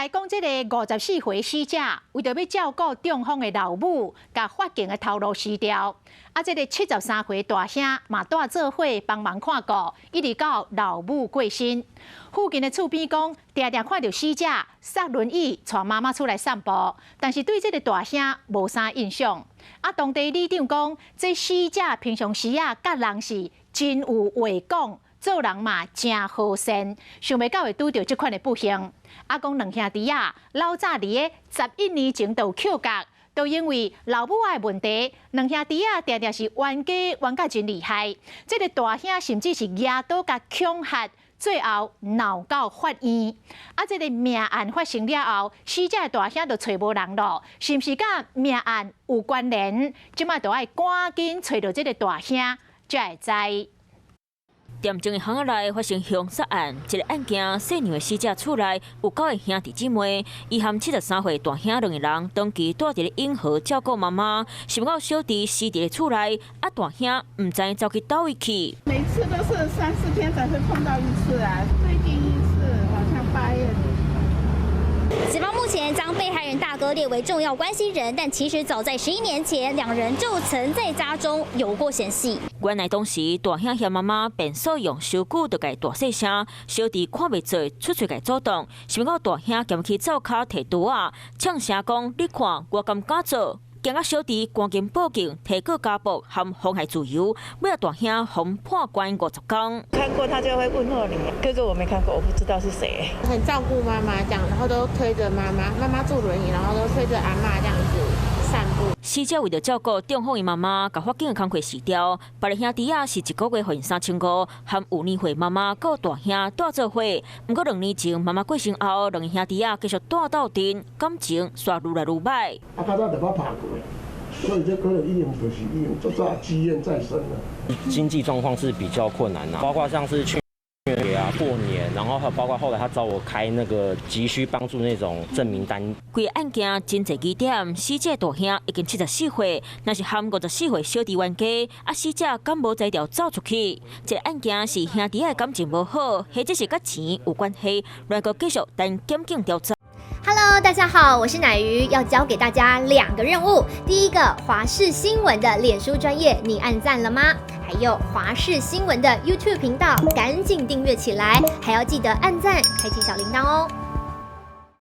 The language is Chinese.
来讲，这个54岁死者为着要照顾中风的老母，甲法警的头颅撕掉。这个73岁大兄嘛带做伙帮忙看顾，一直到老母过身。附近的厝边讲，常常看到死者塞轮椅带妈妈出来散步，但是对这个大兄无啥印象。当地里长讲，这死者平常时甲人是真有话讲。做人嘛真好善，想袂到会拄到这款的不幸。讲两兄弟老早伫个11年前就有口角，都因为老母的问题，两兄弟常常是冤家冤甲真厉害。这个大兄甚至是牙刀甲恐吓，最后闹到法院。这个命案发生了后，死者的大兄就找无人咯，是毋是甲命案有关联？即马就要赶紧找到这个大兄，才会知。店中的巷仔内发生凶杀案，这个案件细娘的死者厝内有9个兄弟姊妹，伊和73岁大兄两个人长期住伫永和照顾妈妈，想到小弟死伫厝内，大兄唔知走去倒位去。每次都是3、4天才会碰到一次啊，最近一次好像8月底。警方目前将被害人大哥列为重要关系人，但其实早在11年前，两人就曾在家中有过嫌隙。原来当时大兄嫌妈妈便所用手鼓就甲大细声，小弟看袂做，出去甲阻挡，想到大兄兼去灶骹摕刀啊，呛声讲：你看我敢敢做？惊到小弟赶紧报警，提告家暴和妨害自由，尾大兄被判关50天。看过他就会问候你，可是我没看过，我不知道是谁。很照顾妈妈这样，然后都推着妈妈，妈妈坐轮椅，然后都推着阿嬷这样子散步。死者为了照顾中风的妈妈，甲法警的工课辞掉。别个兄弟是1个月还3500，和5年岁妈妈和大兄住做伙。不过2年前妈妈过身后，两个兄弟继续住斗阵，感情煞愈来愈歹。较早就捌拍过，所以这可能已经就早积怨在身了。经济状况是比较困难包括像是去年过年，然后还有包括后来他找我开那个急需帮助那种证明单。规个案件真侪疑点，死者大兄已经74岁，那是含54岁小弟冤家，死者敢无才调走出去？这个案件是兄弟的感情无好，或者是甲钱有关系，来个继续等检警调查。Hello， 大家好，我是乃瑜，要教给大家2个任务。第一个，华视新闻的脸书专页，你按赞了吗？还有华视新闻的 YouTube 频道，赶紧订阅起来，还要记得按赞，开启小铃铛哦。